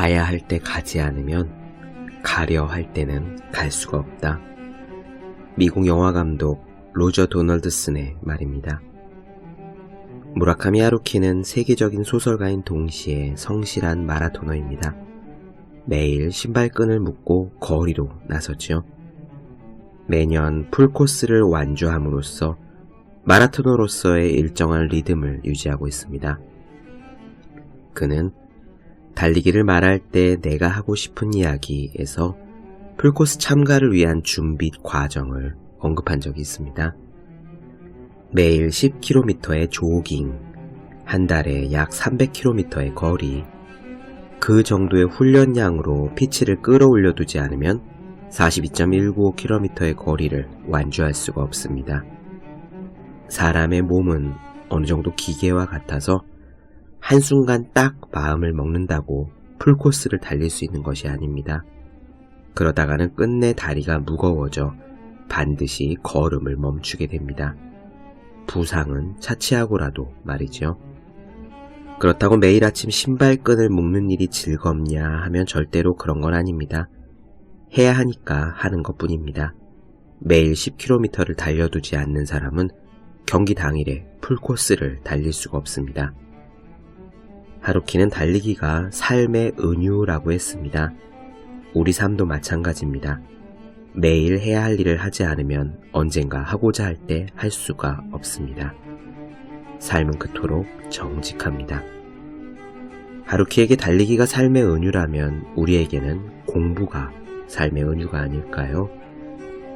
가야 할 때 가지 않으면 가려 할 때는 갈 수가 없다. 미국 영화감독 로저 도널드슨의 말입니다. 무라카미 하루키는 세계적인 소설가인 동시에 성실한 마라토너입니다. 매일 신발끈을 묶고 거리로 나섰죠. 매년 풀코스를 완주함으로써 마라토너로서의 일정한 리듬을 유지하고 있습니다. 그는 달리기를 말할 때 내가 하고 싶은 이야기에서 풀코스 참가를 위한 준비 과정을 언급한 적이 있습니다. 매일 10km의 조깅, 한 달에 약 300km의 거리, 그 정도의 훈련량으로 피치를 끌어올려 두지 않으면 42.195km의 거리를 완주할 수가 없습니다. 사람의 몸은 어느 정도 기계와 같아서 한순간 딱 마음을 먹는다고 풀코스를 달릴 수 있는 것이 아닙니다. 그러다가는 끝내 다리가 무거워져 반드시 걸음을 멈추게 됩니다. 부상은 차치하고라도 말이죠. 그렇다고 매일 아침 신발끈을 묶는 일이 즐겁냐 하면 절대로 그런 건 아닙니다. 해야 하니까 하는 것뿐입니다. 매일 10km를 달려두지 않는 사람은 경기 당일에 풀코스를 달릴 수가 없습니다. 하루키는 달리기가 삶의 은유라고 했습니다. 우리 삶도 마찬가지입니다. 매일 해야 할 일을 하지 않으면 언젠가 하고자 할 때 할 수가 없습니다. 삶은 그토록 정직합니다. 하루키에게 달리기가 삶의 은유라면 우리에게는 공부가 삶의 은유가 아닐까요?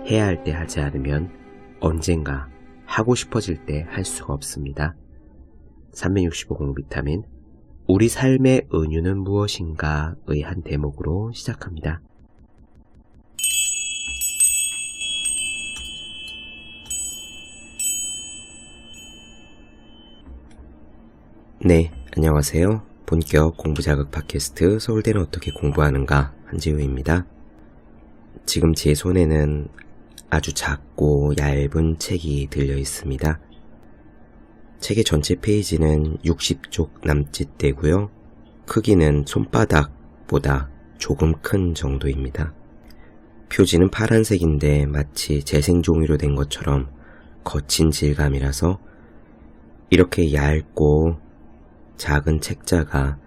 해야 할 때 하지 않으면 언젠가 하고 싶어질 때 할 수가 없습니다. 365 공비타민 우리 삶의 은유는 무엇인가의 한 대목으로 시작합니다. 네, 안녕하세요. 본격 공부자극 팟캐스트 서울대는 어떻게 공부하는가 한지우입니다. 지금 제 손에는 아주 작고 얇은 책이 들려 있습니다. 책의 전체 페이지는 60쪽 남짓 되고요. 크기는 손바닥보다 조금 큰 정도입니다. 표지는 파란색인데 마치 재생종이로 된 것처럼 거친 질감이라서 이렇게 얇고 작은 책자가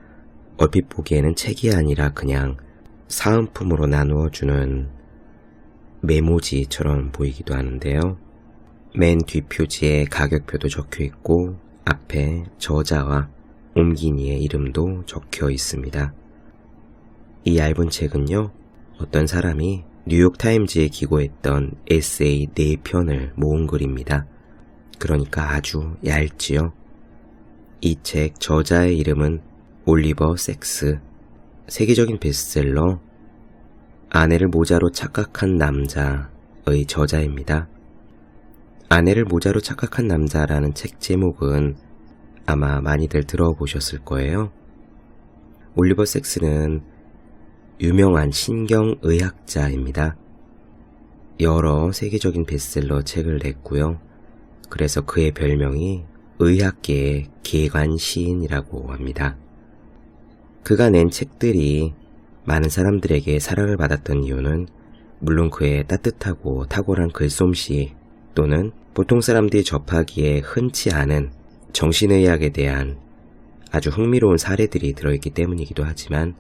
얼핏 보기에는 책이 아니라 그냥 사은품으로 나누어주는 메모지처럼 보이기도 하는데요. 맨 뒷표지에 가격표도 적혀 있고 앞에 저자와 옮긴 이의 이름도 적혀 있습니다. 이 얇은 책은요, 어떤 사람이 뉴욕타임즈에 기고했던 에세이 4편을 모은 글입니다. 그러니까 아주 얇지요. 이 책 저자의 이름은 올리버 섹스, 세계적인 베스트셀러 아내를 모자로 착각한 남자의 저자입니다. 아내를 모자로 착각한 남자라는 책 제목은 아마 많이들 들어보셨을 거예요. 올리버 섹스는 유명한 신경의학자입니다. 여러 세계적인 베스트셀러 책을 냈고요. 그래서 그의 별명이 의학계의 계관 시인이라고 합니다. 그가 낸 책들이 많은 사람들에게 사랑을 받았던 이유는 물론 그의 따뜻하고 탁월한 글솜씨 또는 보통 사람들이 접하기에 흔치 않은 정신의학에 대한 아주 흥미로운 사례들이 들어있기 때문이기도 하지만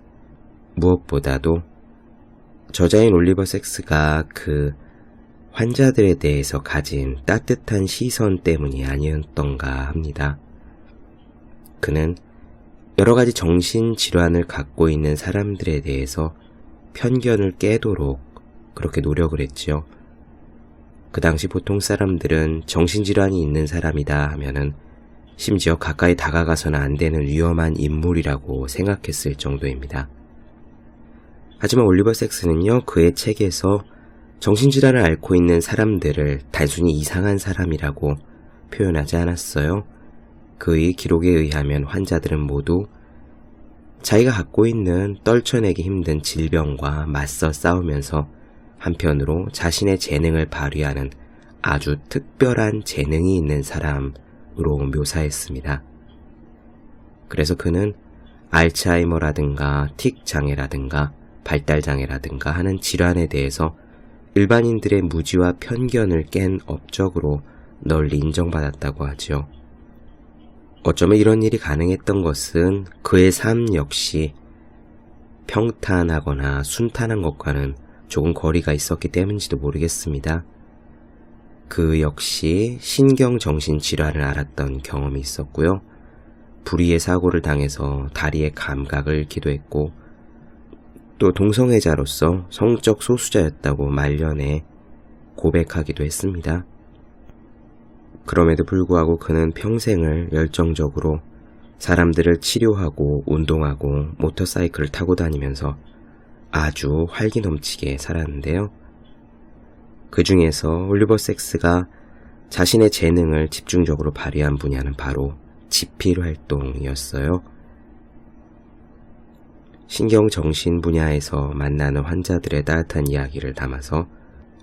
무엇보다도 저자인 올리버 섹스가 그 환자들에 대해서 가진 따뜻한 시선 때문이 아니었던가 합니다. 그는 여러 가지 정신질환을 갖고 있는 사람들에 대해서 편견을 깨도록 그렇게 노력을 했지요. 그 당시 보통 사람들은 정신질환이 있는 사람이다 하면은 심지어 가까이 다가가서는 안 되는 위험한 인물이라고 생각했을 정도입니다. 하지만 올리버 섹스는요, 그의 책에서 정신질환을 앓고 있는 사람들을 단순히 이상한 사람이라고 표현하지 않았어요. 그의 기록에 의하면 환자들은 모두 자기가 갖고 있는 떨쳐내기 힘든 질병과 맞서 싸우면서 한편으로 자신의 재능을 발휘하는 아주 특별한 재능이 있는 사람으로 묘사했습니다. 그래서 그는 알츠하이머라든가 틱 장애라든가 발달 장애라든가 하는 질환에 대해서 일반인들의 무지와 편견을 깬 업적으로 널리 인정받았다고 하죠. 어쩌면 이런 일이 가능했던 것은 그의 삶 역시 평탄하거나 순탄한 것과는 조금 거리가 있었기 때문인지도 모르겠습니다. 그 역시 신경정신질환을 앓았던 경험이 있었고요. 불의의 사고를 당해서 다리의 감각을 잃기도 했고, 또 동성애자로서 성적 소수자였다고 말년에 고백하기도 했습니다. 그럼에도 불구하고 그는 평생을 열정적으로 사람들을 치료하고 운동하고 모터사이클을 타고 다니면서 아주 활기 넘치게 살았는데요. 그 중에서 올리버 섹스가 자신의 재능을 집중적으로 발휘한 분야는 바로 지필 활동이었어요. 신경정신 분야에서 만나는 환자들의 따뜻한 이야기를 담아서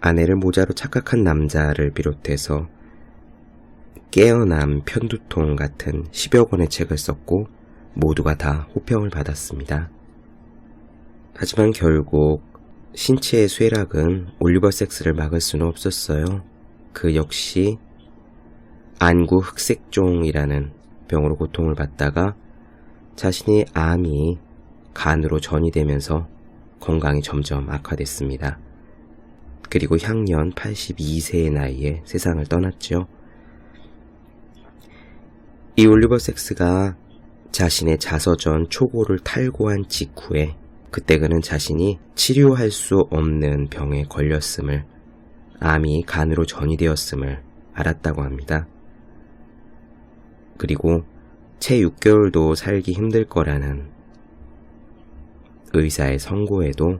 아내를 모자로 착각한 남자를 비롯해서 깨어남 편두통 같은 10여 권의 책을 썼고 모두가 다 호평을 받았습니다. 하지만 결국 신체의 쇠락은 올리버 섹스를 막을 수는 없었어요. 그 역시 안구 흑색종이라는 병으로 고통을 받다가 자신이 암이 간으로 전이되면서 건강이 점점 악화됐습니다. 그리고 향년 82세의 나이에 세상을 떠났죠. 이 올리버 섹스가 자신의 자서전 초고를 탈고한 직후에 그때 그는 자신이 치료할 수 없는 병에 걸렸음을, 암이 간으로 전이되었음을 알았다고 합니다. 그리고 채 6개월도 살기 힘들 거라는 의사의 선고에도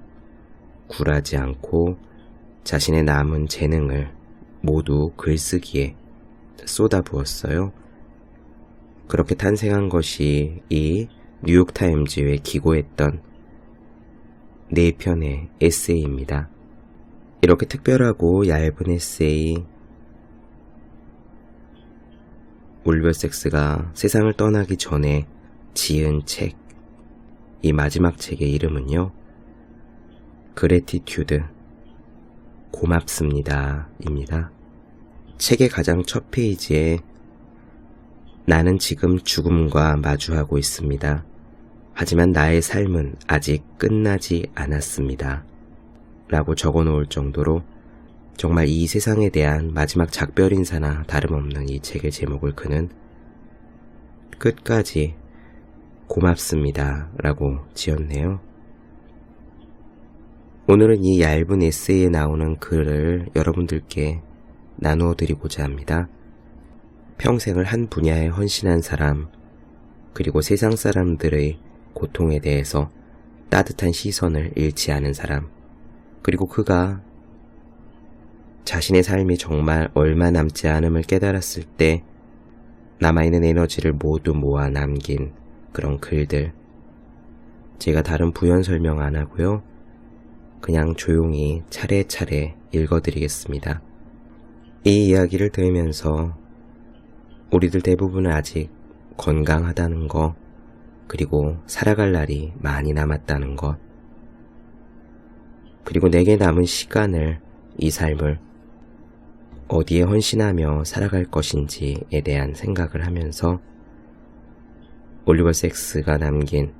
굴하지 않고 자신의 남은 재능을 모두 글쓰기에 쏟아부었어요. 그렇게 탄생한 것이 이 뉴욕타임즈에 기고했던 4편의 에세이입니다. 이렇게 특별하고 얇은 에세이, 올리버 섹스가 세상을 떠나기 전에 지은 책, 이 마지막 책의 이름은요, 그래티튜드, 고맙습니다 입니다. 책의 가장 첫 페이지에 나는 지금 죽음과 마주하고 있습니다. 하지만 나의 삶은 아직 끝나지 않았습니다. 라고 적어놓을 정도로 정말 이 세상에 대한 마지막 작별 인사나 다름없는 이 책의 제목을 그는 끝까지 고맙습니다 라고 지었네요. 오늘은 이 얇은 에세이에 나오는 글을 여러분들께 나누어 드리고자 합니다. 평생을 한 분야에 헌신한 사람, 그리고 세상 사람들의 고통에 대해서 따뜻한 시선을 잃지 않은 사람, 그리고 그가 자신의 삶이 정말 얼마 남지 않음을 깨달았을 때 남아있는 에너지를 모두 모아 남긴 그런 글들, 제가 다른 부연 설명 안 하고요, 그냥 조용히 차례차례 읽어드리겠습니다. 이 이야기를 들으면서 우리들 대부분은 아직 건강하다는 것, 그리고 살아갈 날이 많이 남았다는 것, 그리고 내게 남은 시간을, 이 삶을 어디에 헌신하며 살아갈 것인지에 대한 생각을 하면서 올리버 섹스가 남긴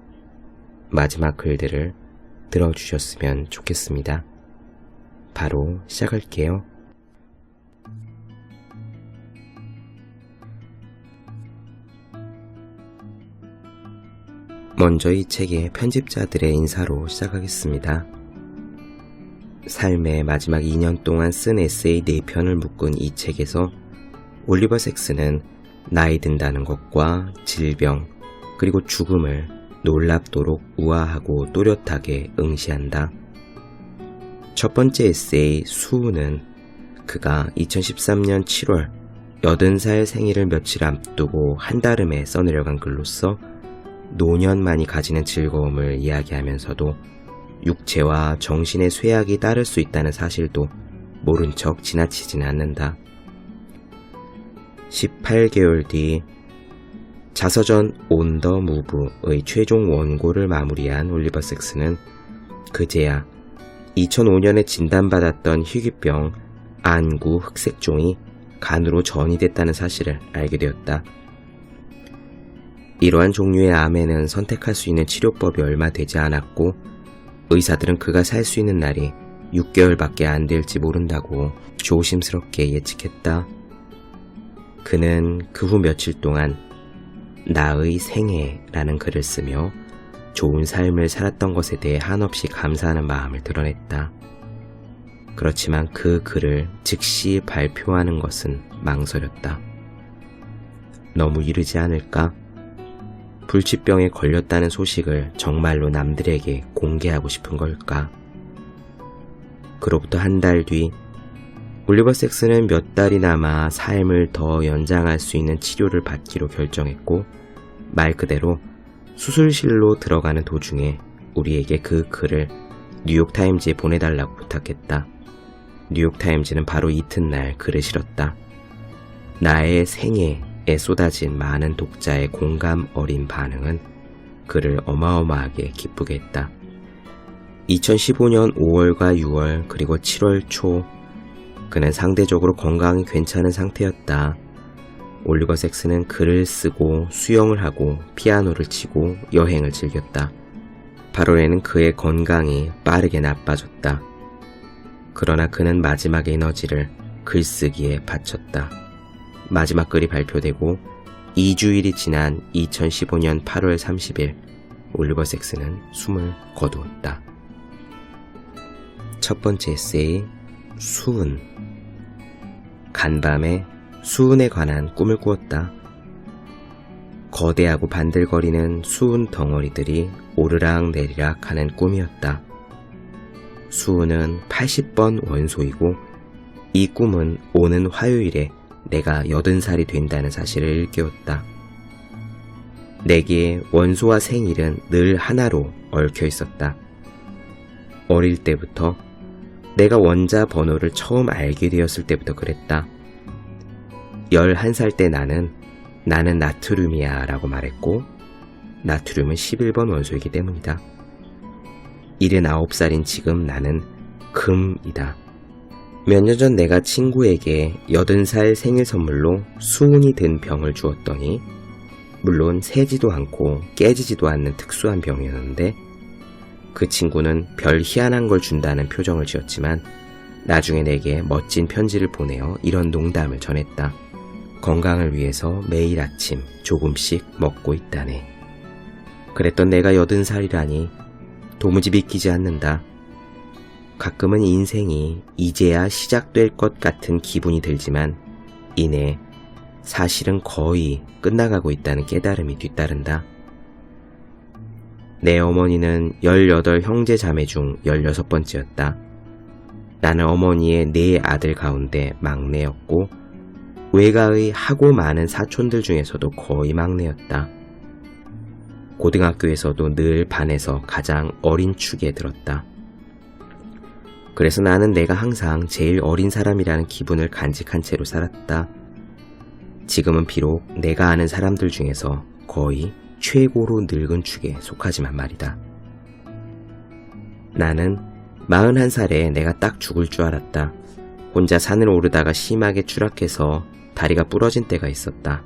마지막 글들을 들어주셨으면 좋겠습니다. 바로 시작할게요. 먼저 이 책의 편집자들의 인사로 시작하겠습니다. 삶의 마지막 2년 동안 쓴 에세이 4편을 묶은 이 책에서 올리버 섹스는 나이 든다는 것과 질병, 그리고 죽음을 놀랍도록 우아하고 또렷하게 응시한다. 첫 번째 에세이 수우는 그가 2013년 7월 80살 생일을 며칠 앞두고 한달음에 써내려간 글로써 노년만이 가지는 즐거움을 이야기하면서도 육체와 정신의 쇠약이 따를 수 있다는 사실도 모른 척 지나치지는 않는다. 18개월 뒤 자서전 온 더 무브의 최종 원고를 마무리한 올리버 섹스는 그제야 2005년에 진단받았던 희귀병 안구 흑색종이 간으로 전이됐다는 사실을 알게 되었다. 이러한 종류의 암에는 선택할 수 있는 치료법이 얼마 되지 않았고 의사들은 그가 살 수 있는 날이 6개월밖에 안 될지 모른다고 조심스럽게 예측했다. 그는 그 후 며칠 동안 나의 생애라는 글을 쓰며 좋은 삶을 살았던 것에 대해 한없이 감사하는 마음을 드러냈다. 그렇지만 그 글을 즉시 발표하는 것은 망설였다. 너무 이르지 않을까? 불치병에 걸렸다는 소식을 정말로 남들에게 공개하고 싶은 걸까? 그로부터 한 달 뒤 올리버 섹스는 몇 달이 남아 삶을 더 연장할 수 있는 치료를 받기로 결정했고 말 그대로 수술실로 들어가는 도중에 우리에게 그 글을 뉴욕타임즈에 보내달라고 부탁했다. 뉴욕타임즈는 바로 이튿날 글을 실었다. 나의 생애에 쏟아진 많은 독자의 공감 어린 반응은 그를 어마어마하게 기쁘게 했다. 2015년 5월과 6월 그리고 7월 초 그는 상대적으로 건강이 괜찮은 상태였다. 올리버 섹스는 글을 쓰고 수영을 하고 피아노를 치고 여행을 즐겼다. 8월에는 그의 건강이 빠르게 나빠졌다. 그러나 그는 마지막의 에너지를 글쓰기에 바쳤다. 마지막 글이 발표되고 2주일이 지난 2015년 8월 30일 올리버 섹스는 숨을 거두었다. 첫 번째 에세이 수은. 간밤에 수은에 관한 꿈을 꾸었다. 거대하고 반들거리는 수은 덩어리들이 오르락 내리락 하는 꿈이었다. 수은은 80번 원소이고 이 꿈은 오는 화요일에 내가 80살이 된다는 사실을 일깨웠다. 내게 원소와 생일은 늘 하나로 얽혀 있었다. 어릴 때부터 내가 원자 번호를 처음 알게 되었을 때부터 그랬다. 11살 때 나는 나트륨이야 라고 말했고 나트륨은 11번 원소이기 때문이다. 79살인 지금 나는 금이다. 몇 년 전 내가 친구에게 80살 생일 선물로 수은이 든 병을 주었더니 물론 새지도 않고 깨지지도 않는 특수한 병이었는데 그 친구는 별 희한한 걸 준다는 표정을 지었지만 나중에 내게 멋진 편지를 보내어 이런 농담을 전했다. 건강을 위해서 매일 아침 조금씩 먹고 있다네. 그랬던 내가 80살이라니 도무지 믿기지 않는다. 가끔은 인생이 이제야 시작될 것 같은 기분이 들지만 이내 사실은 거의 끝나가고 있다는 깨달음이 뒤따른다. 내 어머니는 18 형제 자매 중 16번째였다. 나는 어머니의 4 아들 가운데 막내였고 외가의 하고 많은 사촌들 중에서도 거의 막내였다. 고등학교에서도 늘 반에서 가장 어린 축에 들었다. 그래서 나는 내가 항상 제일 어린 사람이라는 기분을 간직한 채로 살았다. 지금은 비록 내가 아는 사람들 중에서 거의 최고로 늙은 축에 속하지만 말이다. 나는 41살에 내가 딱 죽을 줄 알았다. 혼자 산을 오르다가 심하게 추락해서 다리가 부러진 때가 있었다.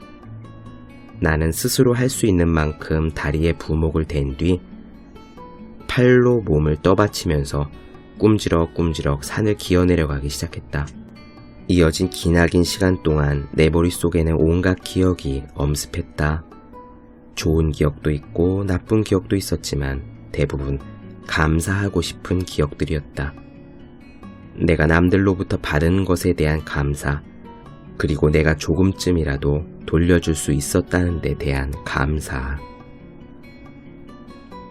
나는 스스로 할 수 있는 만큼 다리에 부목을 댄 뒤 팔로 몸을 떠받치면서 꿈지럭꿈지럭 산을 기어내려가기 시작했다. 이어진 기나긴 시간 동안 내 머릿속에는 온갖 기억이 엄습했다. 좋은 기억도 있고 나쁜 기억도 있었지만 대부분 감사하고 싶은 기억들이었다. 내가 남들로부터 받은 것에 대한 감사, 그리고 내가 조금쯤이라도 돌려줄 수 있었다는 데 대한 감사.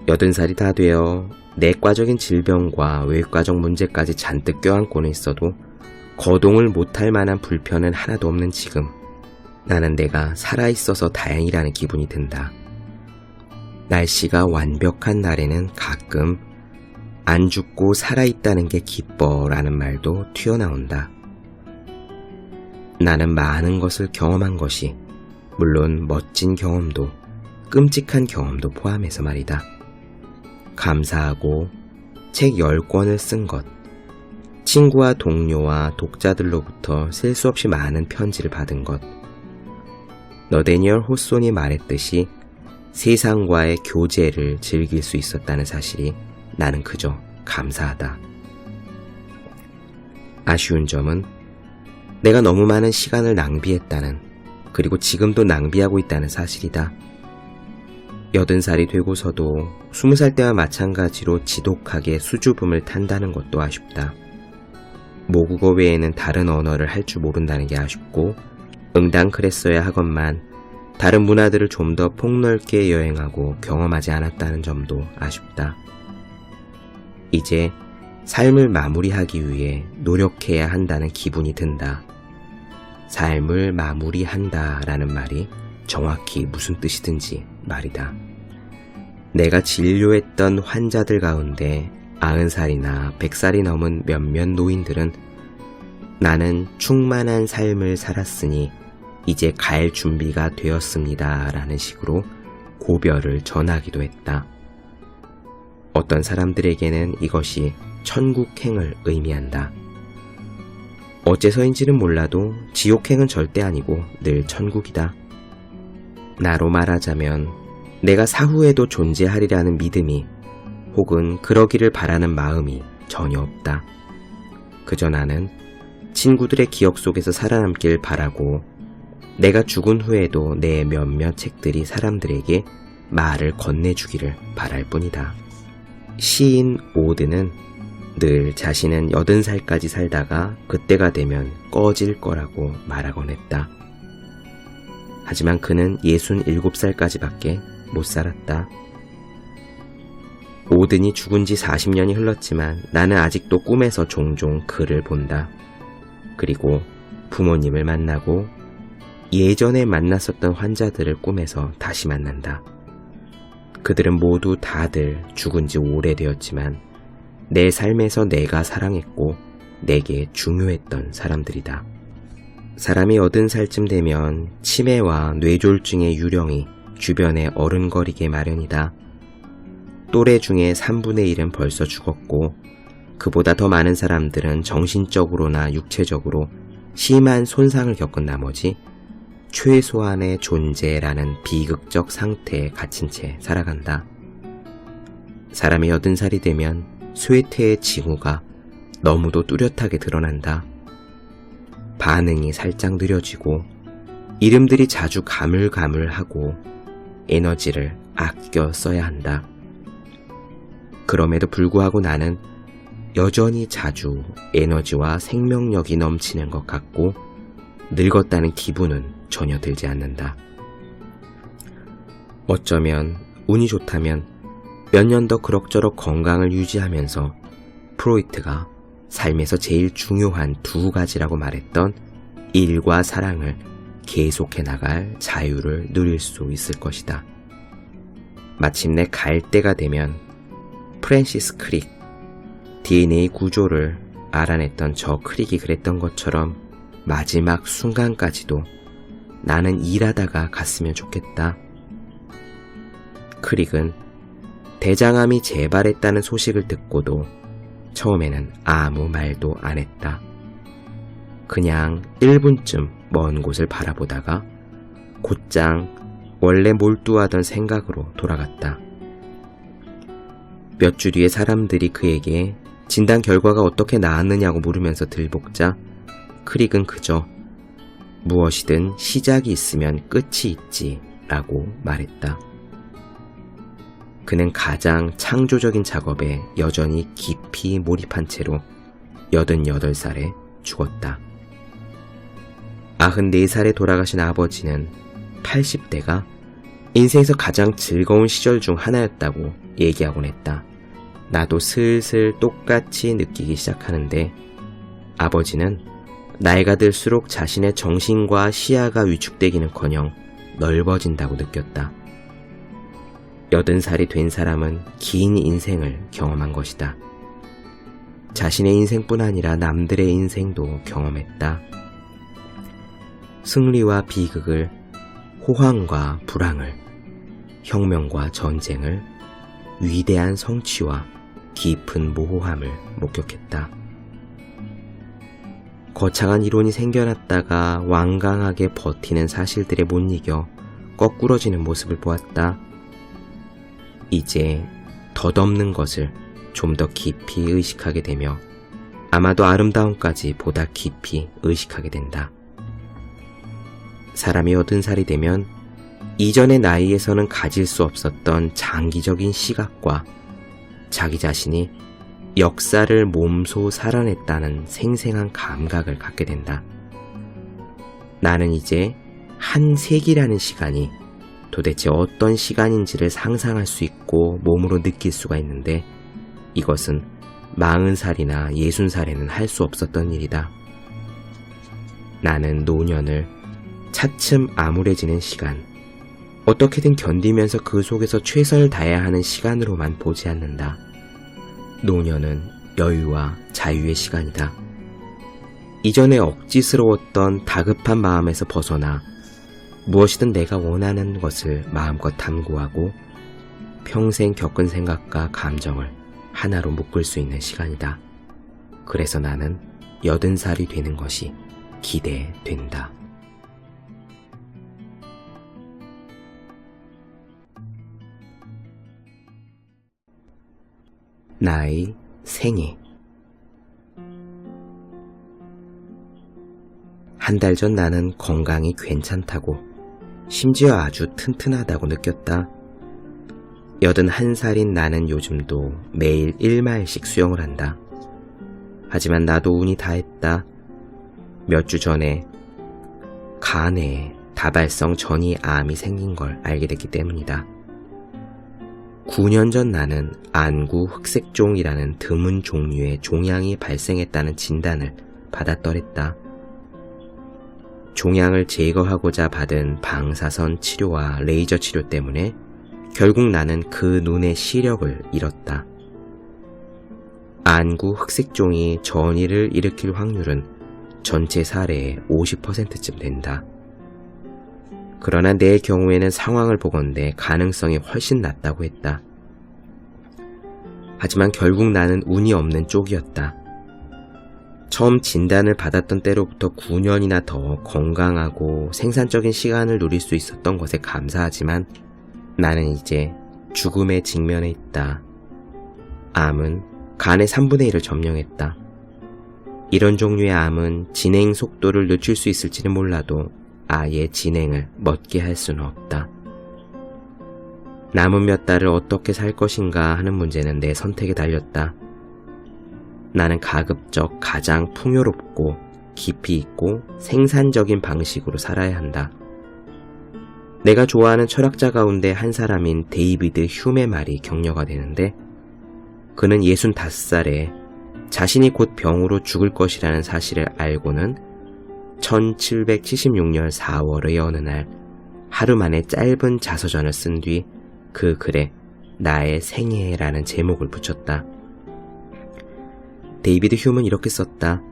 80살이 다 되어 내과적인 질병과 외과적 문제까지 잔뜩 껴안고는 있어도 거동을 못할 만한 불편은 하나도 없는 지금 나는 내가 살아있어서 다행이라는 기분이 든다. 날씨가 완벽한 날에는 가끔 안 죽고 살아있다는 게 기뻐라는 말도 튀어나온다. 나는 많은 것을 경험한 것이 물론 멋진 경험도, 끔찍한 경험도 포함해서 말이다. 감사하고 책 10권을 쓴 것, 친구와 동료와 독자들로부터 셀 수 없이 많은 편지를 받은 것, 너데니얼 호손이 말했듯이 세상과의 교제를 즐길 수 있었다는 사실이 나는 그저 감사하다. 아쉬운 점은 내가 너무 많은 시간을 낭비했다는, 그리고 지금도 낭비하고 있다는 사실이다. 80살이 되고서도 20살 때와 마찬가지로 지독하게 수줍음을 탄다는 것도 아쉽다. 모국어 외에는 다른 언어를 할 줄 모른다는 게 아쉽고, 응당 그랬어야 하건만 다른 문화들을 좀 더 폭넓게 여행하고 경험하지 않았다는 점도 아쉽다. 이제 삶을 마무리하기 위해 노력해야 한다는 기분이 든다. 삶을 마무리한다 라는 말이 정확히 무슨 뜻이든지 말이다. 내가 진료했던 환자들 가운데 90살이나 100살이 넘은 몇몇 노인들은 나는 충만한 삶을 살았으니 이제 갈 준비가 되었습니다 라는 식으로 고별을 전하기도 했다. 어떤 사람들에게는 이것이 천국행을 의미한다. 어째서인지는 몰라도 지옥행은 절대 아니고 늘 천국이다. 나로 말하자면 내가 사후에도 존재하리라는 믿음이, 혹은 그러기를 바라는 마음이 전혀 없다. 그저 나는 친구들의 기억 속에서 살아남길 바라고, 내가 죽은 후에도 내 몇몇 책들이 사람들에게 말을 건네주기를 바랄 뿐이다. 시인 오드는 늘 자신은 80살까지 살다가 그때가 되면 꺼질 거라고 말하곤 했다. 하지만 그는 67살까지밖에 못 살았다. 오든이 죽은 지 40년이 흘렀지만 나는 아직도 꿈에서 종종 그를 본다. 그리고 부모님을 만나고 예전에 만났었던 환자들을 꿈에서 다시 만난다. 그들은 모두 다들 죽은 지 오래되었지만 내 삶에서 내가 사랑했고 내게 중요했던 사람들이다. 사람이 80살쯤 되면 치매와 뇌졸중의 유령이 주변에 어른거리게 마련이다. 또래 중에 3분의 1은 벌써 죽었고, 그보다 더 많은 사람들은 정신적으로나 육체적으로 심한 손상을 겪은 나머지 최소한의 존재라는 비극적 상태에 갇힌 채 살아간다. 사람이 80살이 되면 쇠퇴의 징후가 너무도 뚜렷하게 드러난다. 반응이 살짝 느려지고 이름들이 자주 가물가물하고 에너지를 아껴 써야 한다. 그럼에도 불구하고 나는 여전히 자주 에너지와 생명력이 넘치는 것 같고 늙었다는 기분은 전혀 들지 않는다. 어쩌면 운이 좋다면 몇 년 더 그럭저럭 건강을 유지하면서 프로이트가 삶에서 제일 중요한 2가지라고 말했던 일과 사랑을 계속해 나갈 자유를 누릴 수 있을 것이다. 마침내 갈 때가 되면 프랜시스 크릭, DNA 구조를 알아냈던 저 크릭이 그랬던 것처럼 마지막 순간까지도 나는 일하다가 갔으면 좋겠다. 크릭은 대장암이 재발했다는 소식을 듣고도 처음에는 아무 말도 안 했다. 그냥 1분쯤 먼 곳을 바라보다가 곧장 원래 몰두하던 생각으로 돌아갔다. 몇 주 뒤에 사람들이 그에게 진단 결과가 어떻게 나왔느냐고 물으면서 들볶자 크릭은 그저 무엇이든 시작이 있으면 끝이 있지 라고 말했다. 그는 가장 창조적인 작업에 여전히 깊이 몰입한 채로 88살에 죽었다. 94살에 돌아가신 아버지는 80대가 인생에서 가장 즐거운 시절 중 하나였다고 얘기하곤 했다. 나도 슬슬 똑같이 느끼기 시작하는데 아버지는 나이가 들수록 자신의 정신과 시야가 위축되기는커녕 넓어진다고 느꼈다. 80살이 된 사람은 긴 인생을 경험한 것이다. 자신의 인생뿐 아니라 남들의 인생도 경험했다. 승리와 비극을 호황과 불황을, 혁명과 전쟁을, 위대한 성취와 깊은 모호함을 목격했다. 거창한 이론이 생겨났다가 완강하게 버티는 사실들에 못 이겨 거꾸러지는 모습을 보았다. 이제 덧없는 것을 좀 더 깊이 의식하게 되며 아마도 아름다움까지 보다 깊이 의식하게 된다. 사람이 80살이 되면 이전의 나이에서는 가질 수 없었던 장기적인 시각과 자기 자신이 역사를 몸소 살아냈다는 생생한 감각을 갖게 된다. 나는 이제 한 세기라는 시간이 도대체 어떤 시간인지를 상상할 수 있고 몸으로 느낄 수가 있는데 이것은 40살이나 60살에는 할 수 없었던 일이다. 나는 노년을 차츰 암울해지는 시간, 어떻게든 견디면서 그 속에서 최선을 다해야 하는 시간으로만 보지 않는다. 노년은 여유와 자유의 시간이다. 이전에 억지스러웠던 다급한 마음에서 벗어나 무엇이든 내가 원하는 것을 마음껏 탐구하고 평생 겪은 생각과 감정을 하나로 묶을 수 있는 시간이다. 그래서 나는 80살이 되는 것이 기대된다. 나의 생애. 한 달 전 나는 건강이 괜찮다고, 심지어 아주 튼튼하다고 느꼈다. 81살인 나는 요즘도 매일 1마일씩 수영을 한다. 하지만 나도 운이 다했다. 몇 주 전에 간에 다발성 전이암이 생긴 걸 알게 됐기 때문이다. 9년 전 나는 안구 흑색종이라는 드문 종류의 종양이 발생했다는 진단을 받았더랬다. 종양을 제거하고자 받은 방사선 치료와 레이저 치료 때문에 결국 나는 그 눈의 시력을 잃었다. 안구 흑색종이 전이를 일으킬 확률은 전체 사례의 50%쯤 된다. 그러나 내 경우에는 상황을 보건대 가능성이 훨씬 낮다고 했다. 하지만 결국 나는 운이 없는 쪽이었다. 처음 진단을 받았던 때로부터 9년이나 더 건강하고 생산적인 시간을 누릴 수 있었던 것에 감사하지만 나는 이제 죽음에 직면해 있다. 암은 간의 3분의 1을 점령했다. 이런 종류의 암은 진행 속도를 늦출 수 있을지는 몰라도 아예 진행을 멎게 할 수는 없다. 남은 몇 달을 어떻게 살 것인가 하는 문제는 내 선택에 달렸다. 나는 가급적 가장 풍요롭고 깊이 있고 생산적인 방식으로 살아야 한다. 내가 좋아하는 철학자 가운데 한 사람인 데이비드 휴메 말이 격려가 되는데 그는 65살에 자신이 곧 병으로 죽을 것이라는 사실을 알고는 1776년 4월의 어느 날 하루 만에 짧은 자서전을 쓴 뒤 그 글에 나의 생애라는 제목을 붙였다. 데이비드 휴먼은 이렇게 썼다.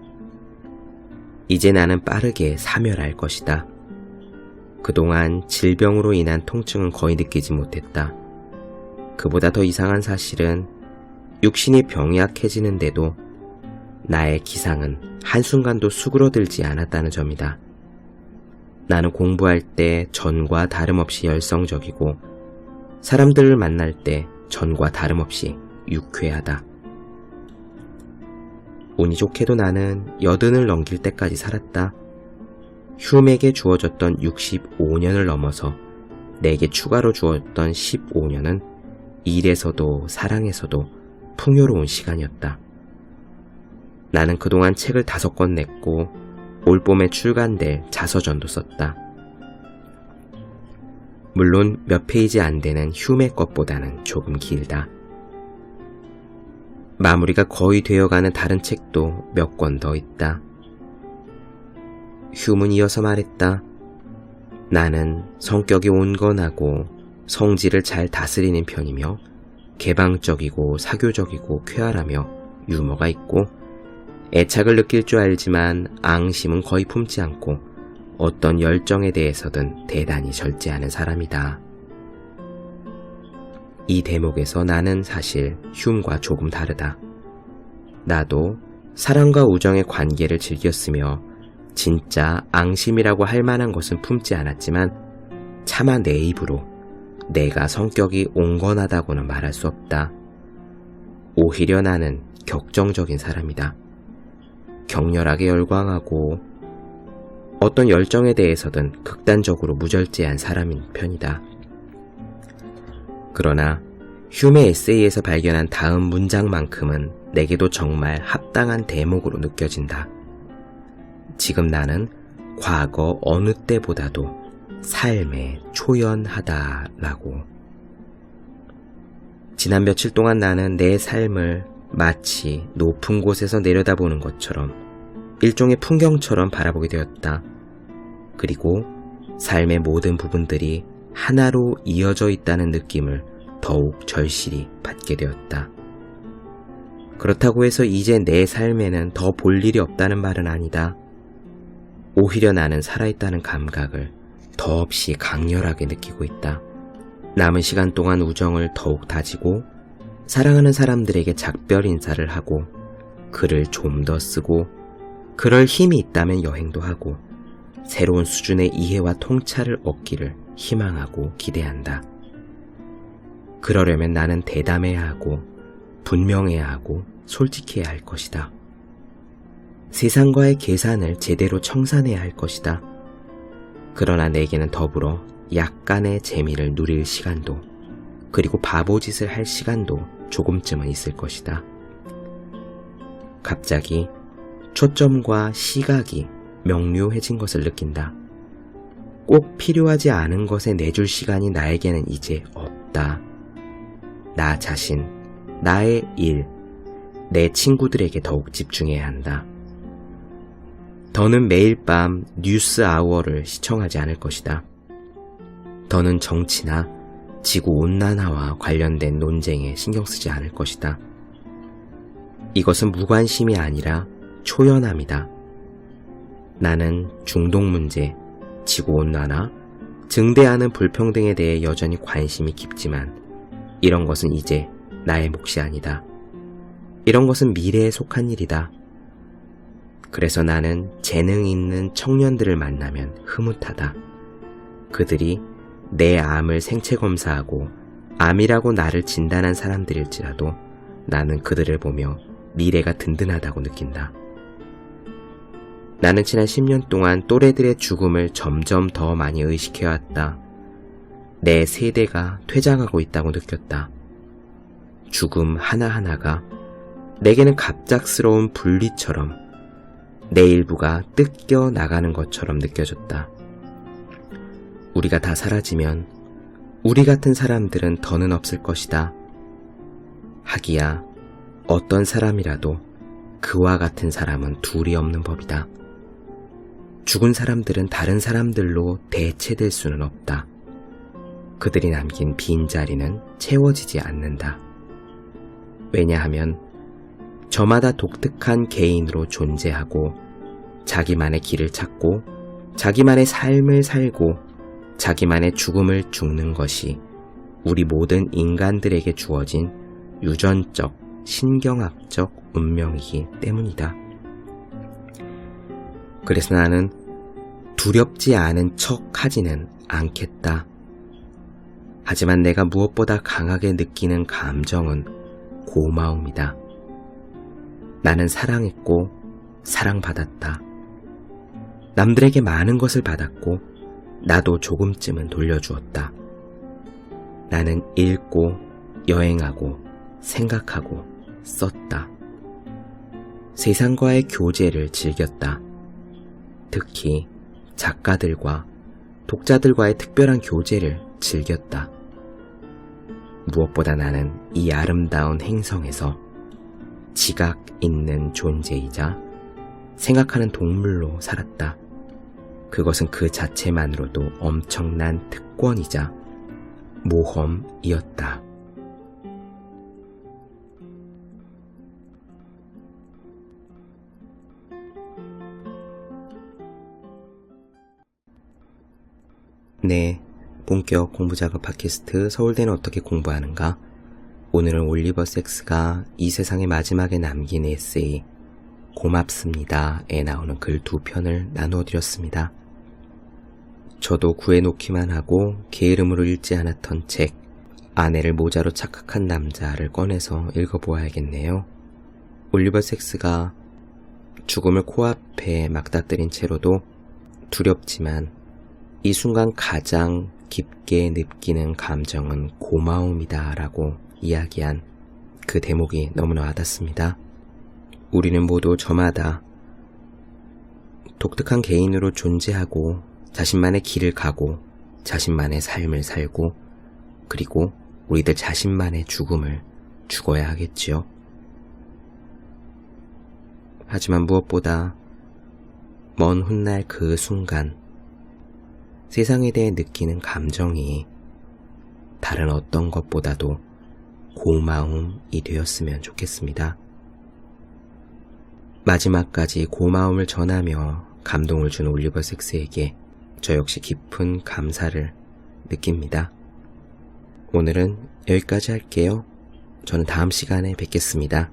이제 나는 빠르게 사멸할 것이다. 그동안 질병으로 인한 통증은 거의 느끼지 못했다. 그보다 더 이상한 사실은 육신이 병약해지는데도 나의 기상은 한순간도 수그러들지 않았다는 점이다. 나는 공부할 때 전과 다름없이 열성적이고 사람들을 만날 때 전과 다름없이 유쾌하다. 운이 좋게도 나는 80을 넘길 때까지 살았다. 휴메에게 주어졌던 65년을 넘어서 내게 추가로 주었던 15년은 일에서도 사랑에서도 풍요로운 시간이었다. 나는 그동안 책을 5권 냈고 올봄에 출간될 자서전도 썼다. 물론 몇 페이지 안 되는 휴메 것보다는 조금 길다. 마무리가 거의 되어가는 다른 책도 몇 권 더 있다. 휴먼은 이어서 말했다. 나는 성격이 온건하고 성질을 잘 다스리는 편이며 개방적이고 사교적이고 쾌활하며 유머가 있고 애착을 느낄 줄 알지만 앙심은 거의 품지 않고 어떤 열정에 대해서든 대단히 절제하는 사람이다. 이 대목에서 나는 사실 흉과 조금 다르다. 나도 사랑과 우정의 관계를 즐겼으며 진짜 앙심이라고 할 만한 것은 품지 않았지만 차마 내 입으로 내가 성격이 온건하다고는 말할 수 없다. 오히려 나는 격정적인 사람이다. 격렬하게 열광하고 어떤 열정에 대해서든 극단적으로 무절제한 사람인 편이다. 그러나 휴메 에세이에서 발견한 다음 문장만큼은 내게도 정말 합당한 대목으로 느껴진다. 지금 나는 과거 어느 때보다도 삶에 초연하다라고. 지난 며칠 동안 나는 내 삶을 마치 높은 곳에서 내려다보는 것처럼 일종의 풍경처럼 바라보게 되었다. 그리고 삶의 모든 부분들이 하나로 이어져 있다는 느낌을 더욱 절실히 받게 되었다. 그렇다고 해서 이제 내 삶에는 더 볼 일이 없다는 말은 아니다. 오히려 나는 살아있다는 감각을 더없이 강렬하게 느끼고 있다. 남은 시간 동안 우정을 더욱 다지고 사랑하는 사람들에게 작별 인사를 하고 글을 좀 더 쓰고 그럴 힘이 있다면 여행도 하고 새로운 수준의 이해와 통찰을 얻기를 희망하고 기대한다. 그러려면 나는 대담해야 하고 분명해야 하고 솔직해야 할 것이다. 세상과의 계산을 제대로 청산해야 할 것이다. 그러나 내게는 더불어 약간의 재미를 누릴 시간도 그리고 바보짓을 할 시간도 조금쯤은 있을 것이다. 갑자기 초점과 시각이 명료해진 것을 느낀다. 꼭 필요하지 않은 것에 내줄 시간이 나에게는 이제 없다. 나 자신, 나의 일, 내 친구들에게 더욱 집중해야 한다. 더는 매일 밤 뉴스 아워를 시청하지 않을 것이다. 더는 정치나 지구온난화와 관련된 논쟁에 신경 쓰지 않을 것이다. 이것은 무관심이 아니라 초연함이다. 나는 중동 문제, 지구온난화, 증대하는 불평등에 대해 여전히 관심이 깊지만 이런 것은 이제 나의 몫이 아니다. 이런 것은 미래에 속한 일이다. 그래서 나는 재능 있는 청년들을 만나면 흐뭇하다. 그들이 내 암을 생체 검사하고 암이라고 나를 진단한 사람들일지라도 나는 그들을 보며 미래가 든든하다고 느낀다. 나는 지난 10년 동안 또래들의 죽음을 점점 더 많이 의식해왔다. 내 세대가 퇴장하고 있다고 느꼈다. 죽음 하나하나가 내게는 갑작스러운 분리처럼 내 일부가 뜯겨 나가는 것처럼 느껴졌다. 우리가 다 사라지면 우리 같은 사람들은 더는 없을 것이다. 하기야 어떤 사람이라도 그와 같은 사람은 둘이 없는 법이다. 죽은 사람들은 다른 사람들로 대체될 수는 없다. 그들이 남긴 빈자리는 채워지지 않는다. 왜냐하면 저마다 독특한 개인으로 존재하고 자기만의 길을 찾고 자기만의 삶을 살고 자기만의 죽음을 죽는 것이 우리 모든 인간들에게 주어진 유전적, 신경학적 운명이기 때문이다. 그래서 나는 두렵지 않은 척 하지는 않겠다. 하지만 내가 무엇보다 강하게 느끼는 감정은 고마움이다. 나는 사랑했고 사랑받았다. 남들에게 많은 것을 받았고 나도 조금쯤은 돌려주었다. 나는 읽고 여행하고 생각하고 썼다. 세상과의 교제를 즐겼다. 특히 작가들과 독자들과의 특별한 교제를 즐겼다. 무엇보다 나는 이 아름다운 행성에서 지각 있는 존재이자 생각하는 동물로 살았다. 그것은 그 자체만으로도 엄청난 특권이자 모험이었다. 네, 본격 공부작업 팟캐스트 서울대는 어떻게 공부하는가? 오늘은 올리버 섹스가 이 세상의 마지막에 남긴 에세이 고맙습니다에 나오는 글 2편을 나누어 드렸습니다. 저도 구해놓기만 하고 게으름으로 읽지 않았던 책 아내를 모자로 착각한 남자를 꺼내서 읽어보아야겠네요. 올리버 섹스가 죽음을 코앞에 맞닥뜨린 채로도 두렵지만 이 순간 가장 깊게 느끼는 감정은 고마움이다 라고 이야기한 그 대목이 너무나 와닿습니다. 우리는 모두 저마다 독특한 개인으로 존재하고 자신만의 길을 가고 자신만의 삶을 살고 그리고 우리들 자신만의 죽음을 죽어야 하겠지요. 하지만 무엇보다 먼 훗날 그 순간 세상에 대해 느끼는 감정이 다른 어떤 것보다도 고마움이 되었으면 좋겠습니다. 마지막까지 고마움을 전하며 감동을 준 올리버 섹스에게 저 역시 깊은 감사를 느낍니다. 오늘은 여기까지 할게요. 저는 다음 시간에 뵙겠습니다.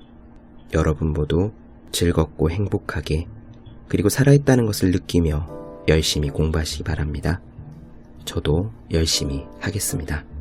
여러분 모두 즐겁고 행복하게 그리고 살아있다는 것을 느끼며 열심히 공부하시기 바랍니다. 저도 열심히 하겠습니다.